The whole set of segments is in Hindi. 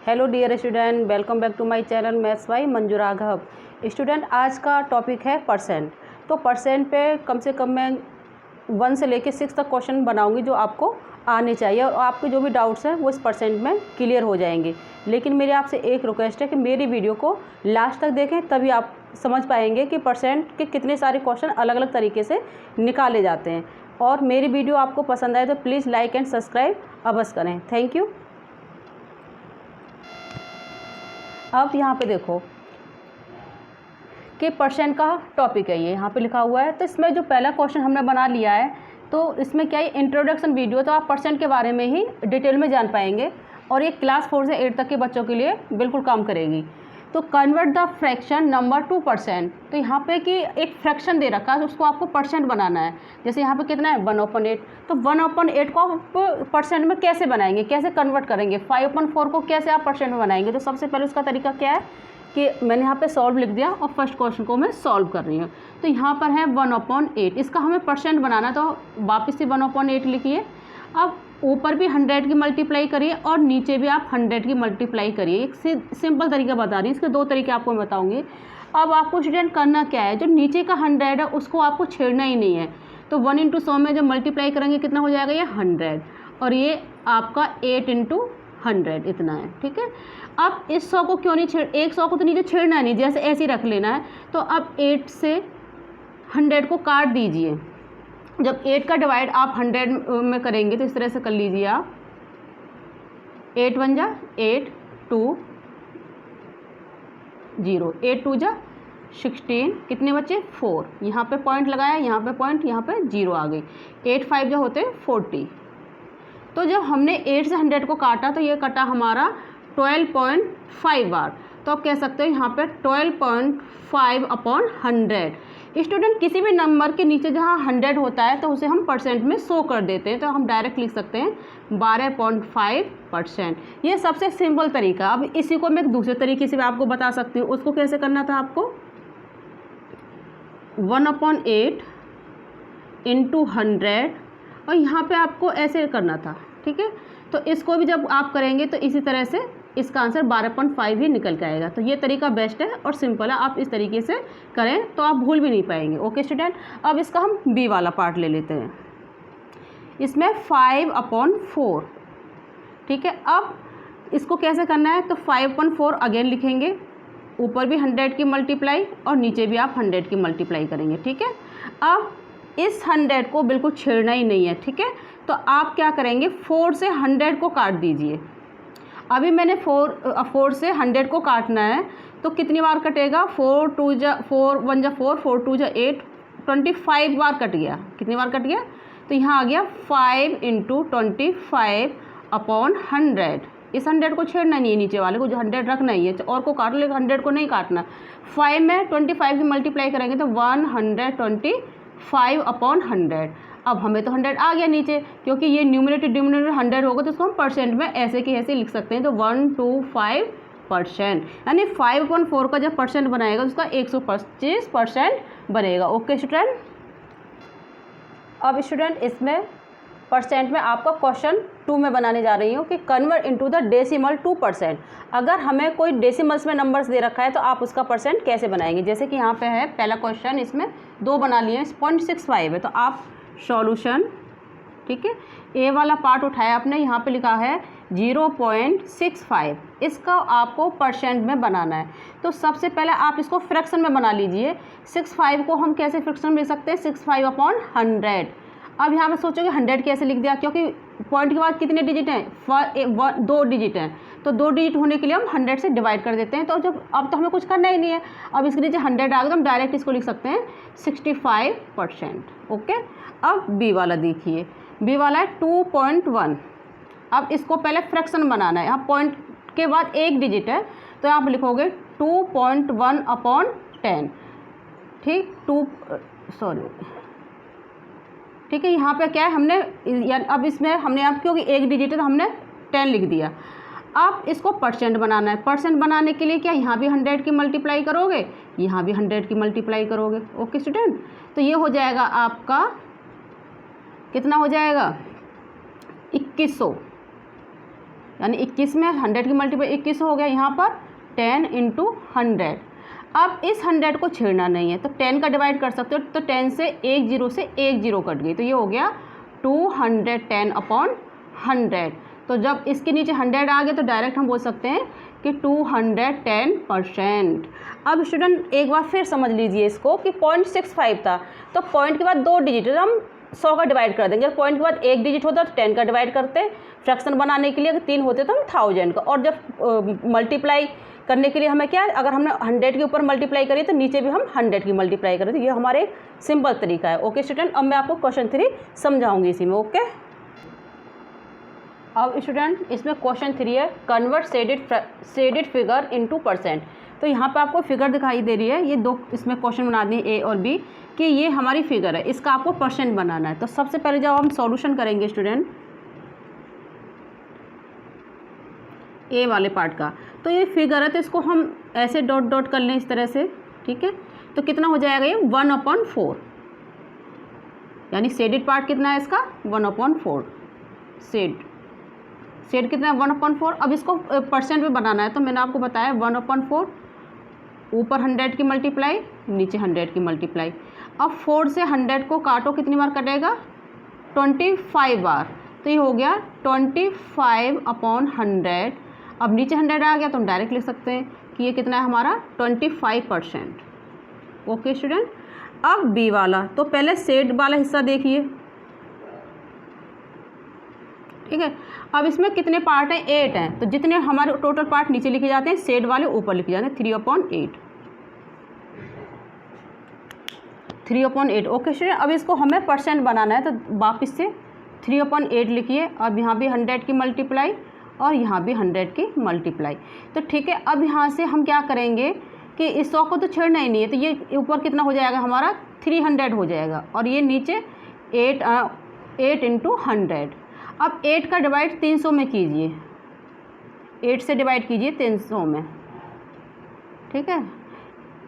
Hello dear student, welcome back to my channel maths by Manju Raghav. Student, आज का टॉपिक है परसेंट। तो परसेंट पे कम से कम मैं 1 से लेकर 6 तक क्वेश्चन बनाऊंगी जो आपको आने चाहिए और आपके जो भी डाउट्स हैं वो इस परसेंट में क्लियर हो जाएंगे। लेकिन मेरी आपसे एक रिक्वेस्ट है कि मेरी वीडियो को लास्ट तक देखें, तभी आप समझ पाएंगे कि परसेंट के कितने सारे क्वेश्चन अलग अलग तरीके से निकाले जाते हैं। और मेरी वीडियो आपको पसंद आए तो प्लीज़ लाइक एंड सब्सक्राइब अवश्य करें। Thank you. अब यहाँ पे देखो कि परसेंट का टॉपिक है, ये यहाँ पे लिखा हुआ है। तो इसमें जो पहला क्वेश्चन हमने बना लिया है, तो इसमें क्या है, इंट्रोडक्शन वीडियो, तो आप परसेंट के बारे में ही डिटेल में जान पाएंगे और ये क्लास 4 से 8 तक के बच्चों के लिए बिल्कुल काम करेगी। तो convert the fraction number two percent. तो यहाँ पे कि एक फ्रैक्शन दे रखा है, उसको आपको परसेंट बनाना है। जैसे यहाँ पे कितना है 1/8, तो 1/8 को आप परसेंट में कैसे बनाएंगे, कैसे कन्वर्ट करेंगे। 5/4 को कैसे आप परसेंट में बनाएंगे। तो सबसे पहले उसका तरीका क्या है कि मैंने यहाँ पे सॉल्व लिख दिया और फर्स्ट क्वेश्चन को मैं सॉल्व कर रही हूँ। तो यहाँ पर है 1/8, इसका हमें परसेंट बनाना, तो वापस से 1/8 लिखिए। अब ऊपर भी 100 की मल्टीप्लाई करिए और नीचे भी आप 100 की मल्टीप्लाई करिए। एक सिंपल तरीका बता रही हूँ, इसके 2 तरीके आपको मैं बताऊँगी। अब आपको स्टूडेंट करना क्या है, जो नीचे का 100 है उसको आपको छेड़ना ही नहीं है। तो 1 × 100 में जब मल्टीप्लाई करेंगे कितना हो जाएगा, ये 100, और ये आपका 8 × 100 इतना है। ठीक है। अब इस 100 को क्यों नहीं छेड़, एक 100 को तो नीचे छेड़ना नहीं, जैसे ऐसे ही रख लेना है। तो अब 8 से 100 को काट दीजिए। जब 8 का डिवाइड आप 100 में करेंगे तो इस तरह से कर लीजिए आप। 8 1 जा 8, 2 0, 8 2 जा 16, कितने बच्चे 4, यहाँ पे पॉइंट लगाया, यहाँ पे पॉइंट, यहाँ पे 0 आ गई। 8 5 जो होते 40। तो जब हमने 8 से 100 को काटा तो ये कटा हमारा 12.5 बार। तो आप कह सकते हो यहाँ पे 12.5/100। स्टूडेंट, किसी भी नंबर के नीचे जहाँ 100 होता है तो उसे हम परसेंट में शो कर देते हैं। तो हम डायरेक्ट लिख सकते हैं 12.5%। ये सबसे सिंपल तरीका। अब इसी को मैं एक दूसरे तरीके से भी आपको बता सकती हूँ। उसको कैसे करना था आपको, 1/8 × 100, और यहाँ पे आपको ऐसे करना था। ठीक है। तो इसको भी जब आप करेंगे तो इसी तरह से इसका आंसर 12.5 ही निकल के आएगा। तो ये तरीका बेस्ट है और सिंपल है, आप इस तरीके से करें तो आप भूल भी नहीं पाएंगे। ओके स्टूडेंट, अब इसका हम बी वाला पार्ट ले लेते हैं। इसमें 5/4। ठीक है। अब इसको कैसे करना है, तो 5/4 अगेन लिखेंगे, ऊपर भी 100 की मल्टीप्लाई और नीचे भी आप 100 की मल्टीप्लाई करेंगे। ठीक है। अब इस 100 को बिल्कुल छेड़ना ही नहीं है। ठीक है। तो आप क्या करेंगे, 4 से 100 को काट दीजिए। अभी मैंने 4 से 100 को काटना है, तो कितनी बार कटेगा, 4 2 जा 4 1 जा 4, 4 2 जा 8, 25 बार कट गया। कितनी बार कट गया, तो यहाँ आ गया 5 × 25/100। इस 100 को छेड़ना नहीं है, नीचे वाले को जो 100 रखना ही है, और को काट लेगा, 100 को नहीं काटना। 5 में 25 की मल्टीप्लाई करेंगे तो 125/100। अब हमें तो 100 आ गया नीचे, क्योंकि ये न्यूमरेटर डिनोमिनेटर 100 होगा तो उसको हम परसेंट में ऐसे की ऐसे लिख सकते हैं। तो 125%, यानी 5/4 का जब परसेंट बनाएगा तो उसका 125% बनेगा। Okay student. अब स्टूडेंट, इसमें परसेंट में आपका क्वेश्चन 2 में बनाने जा रही हूँ कि convert into the decimal two percent. अगर हमें कोई डेसिमल्स में नंबर्स दे रखा है तो आप उसका परसेंट कैसे बनाएंगे। जैसे कि यहाँ पे है पहला क्वेश्चन, इसमें 2 बना लिए हैं, 0.65 है। तो आप सॉल्यूशन, ठीक है, ए वाला पार्ट उठाया आपने, यहाँ पे लिखा है 0.65, इसका आपको परसेंट में बनाना है। तो सबसे पहले आप इसको फ्रैक्शन में बना लीजिए। 65 को हम कैसे फ्रैक्शन में लिख सकते हैं, 65/100। अब यहाँ पे सोचोगे 100 कैसे लिख दिया, क्योंकि पॉइंट के बाद कितने डिजिट हैं, 2 डिजिट हैं। तो 2 डिजिट होने के लिए हम 100 से डिवाइड कर देते हैं। तो जब अब तो हमें कुछ करना ही नहीं है, अब इसके नीचे 100 आ गया तो हम डायरेक्ट इसको लिख सकते हैं 65%। ओके। अब बी वाला देखिए, बी वाला है 2.1। अब इसको पहले फ्रैक्शन बनाना है। यहाँ पॉइंट के बाद 1 डिजिट है, तो आप लिखोगे 2.1/10। ठीक, ठीक है। यहाँ पे क्या है, हमने अब इसमें हमने अब क्योंकि 1 डिजिट है तो हमने 10 लिख दिया। अब इसको परसेंट बनाना है। परसेंट बनाने के लिए क्या, यहाँ भी 100 की मल्टीप्लाई करोगे, यहाँ भी 100 की मल्टीप्लाई करोगे। Okay student. तो ये हो जाएगा आपका, कितना हो जाएगा, 2100। यानी 21 में 100 की मल्टीप्लाई 21 हो गया, यहाँ पर 10 × 100। अब इस 100 को छेड़ना नहीं है तो 10 का डिवाइड कर सकते हो, तो 10 से एक जीरो कट गई, तो ये हो गया 210/100। तो जब इसके नीचे 100 आ गया तो डायरेक्ट हम बोल सकते हैं कि 210%। अब स्टूडेंट एक बार फिर समझ लीजिए इसको कि 0.65 था, तो पॉइंट के बाद 2 डिजिट हम 100 का डिवाइड कर देंगे। पॉइंट के बाद 1 डिजिट होता तो 10 का डिवाइड करते, फ्रैक्शन बनाने के लिए अगर 3 होते तो हम 1000 का। और जब मल्टीप्लाई करने के लिए हमें क्या है, अगर हमने 100 के ऊपर मल्टीप्लाई करी तो नीचे भी हम 100 की मल्टीप्लाई करें, तो ये हमारे एक सिंपल तरीका है। ओके स्टूडेंट, अब मैं आपको क्वेश्चन 3 समझाऊंगी इसी में। ओके, अब स्टूडेंट इसमें क्वेश्चन 3 है, कन्वर्ट शेडेड फिगर इनटू %। तो यहाँ पे आपको फिगर दिखाई दे रही है, ये 2 इसमें क्वेश्चन बना दिए ए और बी कि ये हमारी फिगर है, इसका आपको % बनाना है। तो सबसे पहले जब हम सॉल्यूशन करेंगे स्टूडेंट ए वाले पार्ट का, तो ये फिगर है तो इसको हम ऐसे डॉट डॉट कर लें इस तरह से, ठीक है। तो कितना हो जाएगा ये 1/4, यानी शेडेड पार्ट कितना है इसका 1/4। शेड कितना है 1/4। अब इसको % में बनाना है, तो मैंने आपको बताया 1/4, ऊपर 100 की मल्टीप्लाई, नीचे 100 की मल्टीप्लाई। अब 4 से 100 को काटो, कितनी बार कटेगा 25 बार, तो ये हो गया 25/100। अब नीचे 100 आ गया तो हम डायरेक्ट लिख सकते हैं कि ये कितना है हमारा 25%। ओके स्टूडेंट, अब बी वाला, तो पहले शेड वाला हिस्सा देखिए, ठीक है। अब इसमें कितने पार्ट हैं 8 हैं, तो जितने हमारे टोटल पार्ट नीचे लिखे जाते हैं शेड वाले ऊपर लिखे जाते हैं 3/8। ओके स्टूडेंट, अब इसको हमें % बनाना है, तो वापस से 3/8 लिखिए। अब यहाँ भी 100 की मल्टीप्लाई और यहाँ भी 100 की मल्टीप्लाई। तो ठीक है, अब यहाँ से हम क्या करेंगे कि इस 100 को तो छेड़ना ही नहीं है, तो ये ऊपर कितना हो जाएगा हमारा 300 हो जाएगा, और ये नीचे 8 × 100। अब 8 का डिवाइड 300 में कीजिए, 8 से डिवाइड कीजिए 300 में, ठीक है।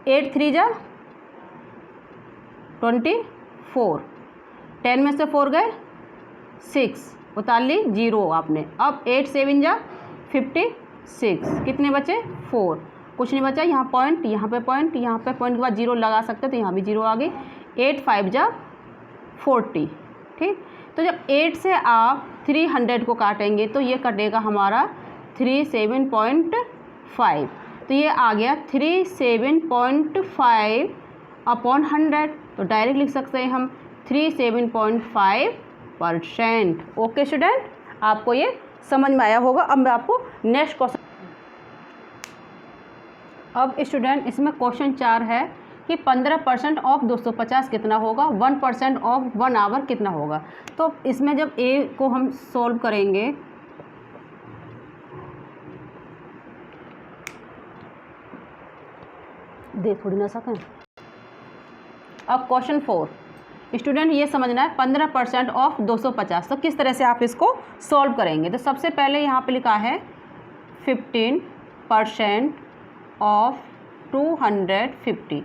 8 3 जा 24, 10 में से 4 गए 6, उतार ली 0 आपने। अब 8 7 जा 56, कितने बचे 4, कुछ नहीं बचा, यहाँ पॉइंट, यहाँ पे पॉइंट, यहाँ पे पॉइंट के बाद 0 लगा सकते हैं, तो यहाँ भी 0 आ गई। 8 5 जा 40, ठीक। तो जब 8 से आप 300 को काटेंगे तो ये कटेगा हमारा 37.5, तो ये आ गया 37.5/100। तो डायरेक्ट लिख सकते हैं हम 37.5%। ओके स्टूडेंट, आपको ये समझ में आया होगा। अब मैं आपको नेक्स्ट क्वेश्चन, अब स्टूडेंट इसमें क्वेश्चन 4 है कि 15% ऑफ 250 कितना होगा, 1% ऑफ 1 आवर कितना होगा। तो इसमें जब ए को हम सॉल्व करेंगे, दे थोड़ी ना सकें। अब क्वेश्चन 4 स्टूडेंट ये समझना है 15% ऑफ 250, तो किस तरह से आप इसको सॉल्व करेंगे। तो सबसे पहले यहाँ पे लिखा है 15% ऑफ 250,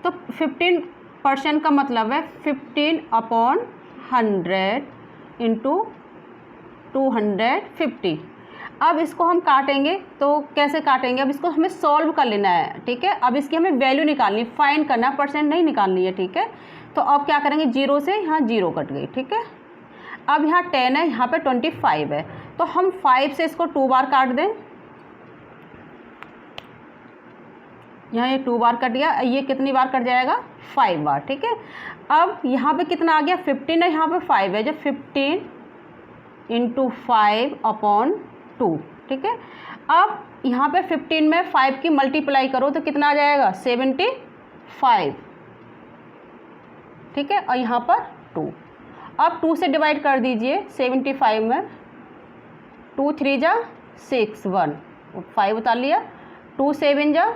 तो 15% का मतलब है 15/100 × 250। अब इसको हम काटेंगे, तो कैसे काटेंगे, अब इसको हमें सॉल्व कर लेना है, ठीक है। अब इसकी हमें वैल्यू निकालनी, फाइंड करना, % नहीं निकालनी है, ठीक है। तो अब क्या करेंगे, 0 से यहाँ 0 कट गई, ठीक है। अब यहाँ 10 है, यहाँ पे 25 है, तो हम 5 से इसको 2 बार काट दें, यहाँ ये 2 बार कट गया, ये कितनी बार कट जाएगा 5 बार, ठीक है। अब यहाँ पे कितना आ गया 15 है, यहाँ पे 5 है, जब 15 × 5/2, ठीक है। अब यहाँ पे 15 में 5 की मल्टीप्लाई करो तो कितना आ जाएगा 75, ठीक है, और यहाँ पर 2। अब 2 से डिवाइड कर दीजिए 75 में, 2 3 जा 6 1, 5 उतार लिया, 2 7 जा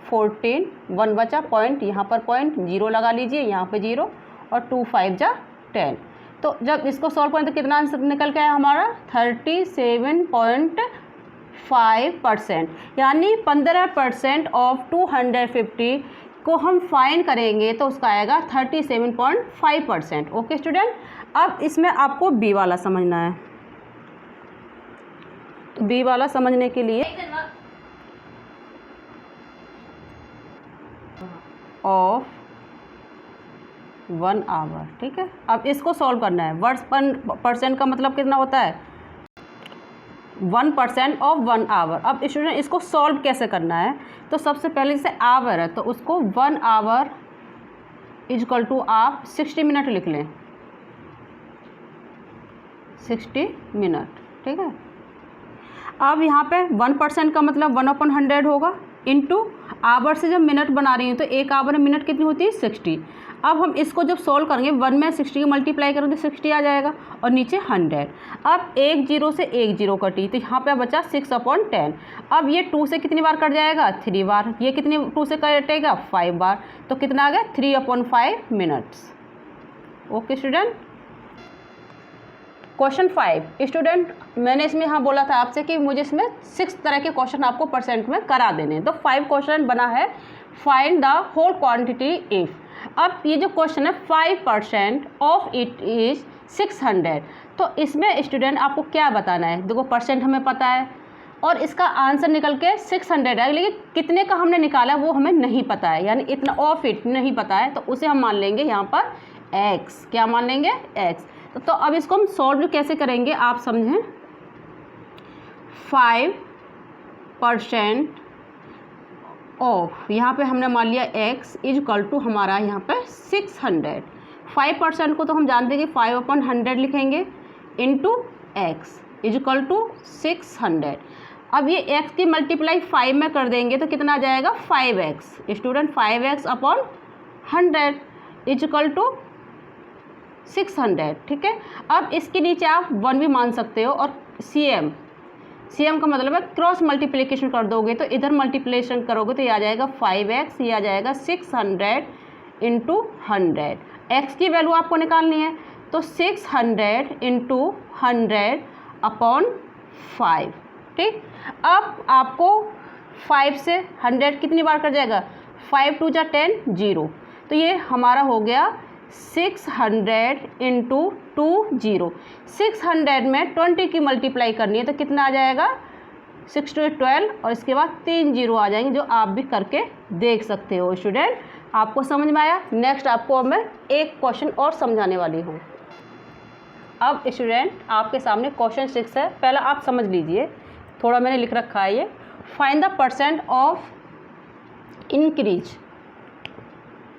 14, 1 बचा, पॉइंट, यहाँ पर पॉइंट, 0 लगा लीजिए, यहाँ पे 0, और 2 5 जा 10। तो जब इसको सॉल्व करें तो कितना आंसर निकल के आया हमारा 37.5%, यानी 15% ऑफ 250 को हम फाइन करेंगे तो उसका आएगा 37.5%। ओके स्टूडेंट, अब इसमें आपको बी वाला समझना है। तो बी वाला समझने के लिए ऑफ 1 आवर, ठीक है। अब इसको सॉल्व करना है। वर्ड्स परसेंट का मतलब कितना होता है 1% ऑफ 1 आवर। अब स्टूडेंट इसको सॉल्व कैसे करना है, तो सबसे पहले जैसे आवर है तो उसको 1 आवर इजकल टू आप 60 मिनट लिख लें, 60 मिनट, ठीक है। अब यहाँ पे 1% का मतलब 1/100 होगा, इनटू आवर से जब मिनट बना रही हूँ तो 1 आवर में मिनट कितनी होती है 60। अब हम इसको जब सोल्व करेंगे 1 में 60 की मल्टीप्लाई करेंगे तो 60 आ जाएगा और नीचे 100। अब 1 0 से 1 0 कटी तो यहाँ पे बचा 6/10। अब ये 2 से कितनी बार कट जाएगा 3 बार, ये कितनी 2 से कटेगा 5 बार, तो कितना आ गया 3/5 minutes. Okay student. Question 5 student, मैंने इसमें यहाँ बोला था आपसे कि मुझे इसमें 6 तरह के क्वेश्चन आपको परसेंट में करा देने हैं, तो 5 क्वेश्चन बना है। Find the whole quantity if. अब ये जो क्वेश्चन है 5% ऑफ इट इज़ 600, तो इसमें स्टूडेंट आपको क्या बताना है। देखो परसेंट हमें पता है और इसका आंसर निकल के 600 है, लेकिन कितने का हमने निकाला वो हमें नहीं पता है, यानी इतना ऑफ इट नहीं पता है, तो उसे हम मान लेंगे यहाँ पर x। क्या मान लेंगे x। तो अब इसको हम सॉल्व कैसे करेंगे आप समझें। 5% ऑफ, यहाँ पे हमने मान लिया x इजकल टू हमारा यहाँ पे 600। 5% को तो हम जानते हैं कि 5/100 लिखेंगे इंटू x इजकल टू 600। अब ये x की मल्टीप्लाई 5 में कर देंगे तो कितना आ जाएगा 5x। Student 5x/100 is equal to 600, ठीक है। अब इसके नीचे आप 1 भी मान सकते हो और CM का मतलब है क्रॉस मल्टीप्लिकेशन कर दोगे तो इधर मल्टीप्लिकेशन करोगे तो ये आ जाएगा 5x, ये आ जाएगा 600 इंटू 100। x की वैल्यू आपको निकालनी है तो 600 इंटू 100/5, ठीक। अब आपको 5 से 100 कितनी बार कर जाएगा 5 2 जा 10 0, तो ये हमारा हो गया 600 इंटू 20। 600 में 20 की मल्टीप्लाई करनी है तो कितना आ जाएगा 6 2 12 और इसके बाद 3 0 आ जाएंगे, जो आप भी करके देख सकते हो। स्टूडेंट आपको समझ में आया। नेक्स्ट आपको मैं एक क्वेश्चन और समझाने वाली हूँ। अब स्टूडेंट आपके सामने क्वेश्चन 6 है, पहला आप समझ लीजिए, थोड़ा मैंने लिख रखा है ये। Find the percent of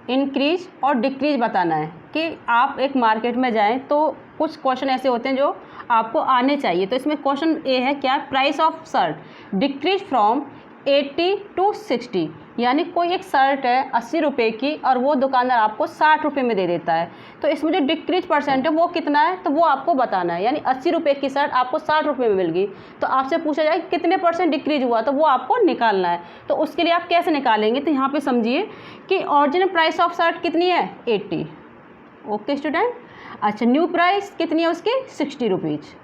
increase और डिक्रीज बताना है कि आप एक मार्केट में जाएं तो कुछ क्वेश्चन ऐसे होते हैं जो आपको आने चाहिए। तो इसमें क्वेश्चन ए है क्या, price of shirt decrease from 80 to 60, यानी कोई एक शर्ट है 80 रुपये की और वो दुकानदार आपको 60 रुपये में दे देता है, तो इसमें जो डिक्रीज परसेंट है वो कितना है, तो वो आपको बताना है। यानी 80 रुपये की शर्ट आपको 60 रुपये में मिल गई तो आपसे पूछा जाए कितने परसेंट डिक्रीज हुआ, तो वो आपको निकालना है। तो उसके लिए आप कैसे निकालेंगे, तो यहाँ पे समझिए कि ओरिजिनल प्राइस ऑफ शर्ट कितनी है 80। Okay student. अच्छा, न्यू प्राइस कितनी है उसकी 60 रुपीज़।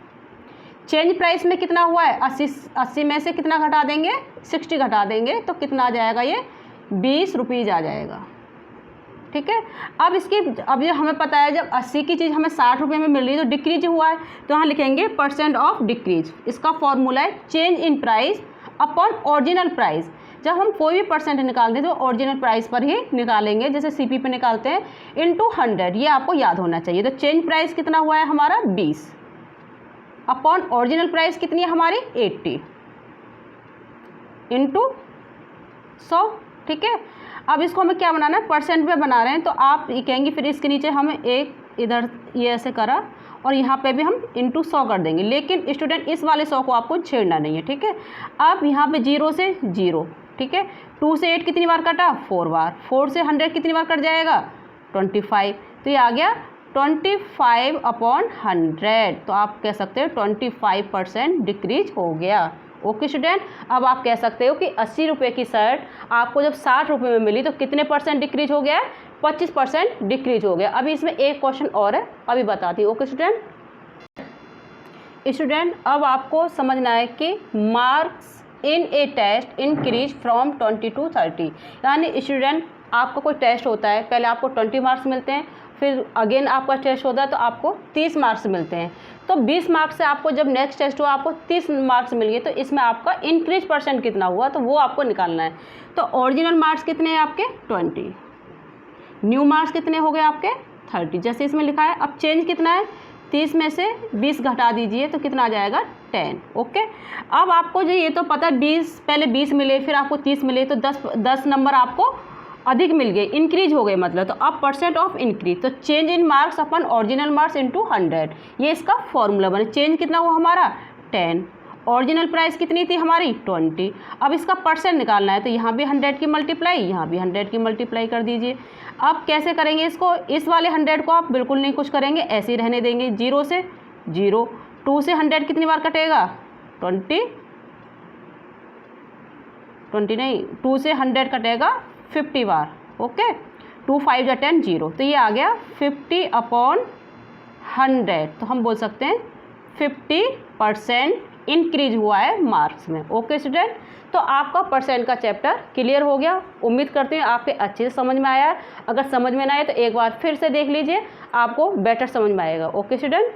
चेंज प्राइस में कितना हुआ है 80 में से कितना घटा देंगे 60 घटा देंगे तो कितना आ जाएगा ये 20 रुपीज़ आ जाएगा, ठीक है। अब ये हमें पता है जब 80 की चीज़ हमें 60 रुपये में मिल रही है तो डिक्रीज हुआ है, तो यहाँ लिखेंगे परसेंट ऑफ डिक्रीज। इसका फॉर्मूला है change in price upon original price. जब हम कोई भी परसेंट निकालते हैं तो ओरिजिनल प्राइस पर ही निकालेंगे, जैसे CP पे निकालते हैं, इंटू 100। ये आपको याद होना चाहिए। तो चेंज प्राइस कितना हुआ है हमारा 20 अपॉन ओरिजिनल प्राइस कितनी है हमारी 80 इंटू 100, ठीक है। अब इसको हमें क्या बनाना है, परसेंट में बना रहे हैं, तो आप ये कहेंगे फिर इसके नीचे हमें एक इधर ये ऐसे करा और यहाँ पे भी हम इंटू 100 कर देंगे, लेकिन स्टूडेंट इस वाले 100 को आपको छेड़ना नहीं है, ठीक है। अब यहाँ पे 0 से 0, ठीक है। 2 से 8 कितनी बार कटा 4 बार। 4 से 100 कितनी बार कट जाएगा 25, तो ये आ गया 25/100। तो आप कह सकते हो 25% डिक्रीज हो गया। Okay student. अब आप कह सकते हो कि 80 रुपये की शर्ट आपको जब 60 रुपये में मिली तो कितने परसेंट डिक्रीज हो गया है 25% डिक्रीज हो गया। अभी इसमें एक क्वेश्चन और है, अभी बताती हूँ। ओके स्टूडेंट अब आपको समझना है कि marks in a test increase from 20 to 30। यानी स्टूडेंट आपका कोई टेस्ट होता है, पहले आपको 20 मार्क्स मिलते हैं फिर अगेन आपका टेस्ट होता है तो आपको 30 मार्क्स मिलते हैं। तो 20 मार्क्स से आपको जब नेक्स्ट टेस्ट हुआ आपको 30 मार्क्स मिल गए, तो इसमें आपका इंक्रीज परसेंट कितना हुआ तो वो आपको निकालना है। तो ओरिजिनल मार्क्स कितने हैं आपके 20, न्यू मार्क्स कितने हो गए आपके 30, जैसे इसमें लिखा है। अब चेंज कितना है, 30 में से 20 घटा दीजिए तो कितना आ जाएगा 10। ओके, अब आपको जो ये तो पता है 20 पहले 20 मिले फिर आपको 30 मिले, तो 10 नंबर आपको अधिक मिल गए, इंक्रीज हो गए मतलब। तो अब परसेंट ऑफ इंक्रीज, तो change in marks upon original marks into 100, ये इसका फॉर्मूला बने। चेंज कितना हुआ हमारा 10, ओरिजिनल प्राइस कितनी थी हमारी 20, अब इसका परसेंट निकालना है तो यहाँ भी 100 की मल्टीप्लाई, यहाँ भी 100 की मल्टीप्लाई कर दीजिए। अब कैसे करेंगे इसको, इस वाले 100 को आप बिल्कुल नहीं कुछ करेंगे, ऐसे ही रहने देंगे। 0 से 0, 2 से 100 कितनी बार कटेगा 20 नहीं, 2 से 100 कटेगा 50 बार। ओके, 2 5 जा 10 0, तो ये आ गया 50/100। तो हम बोल सकते हैं 50% इंक्रीज हुआ है मार्क्स में। ओके स्टूडेंट, तो आपका परसेंट का चैप्टर क्लियर हो गया। उम्मीद करते हैं आपके अच्छे से समझ में आया है। अगर समझ में ना आए तो एक बार फिर से देख लीजिए, आपको बेटर समझ में आएगा। Okay student.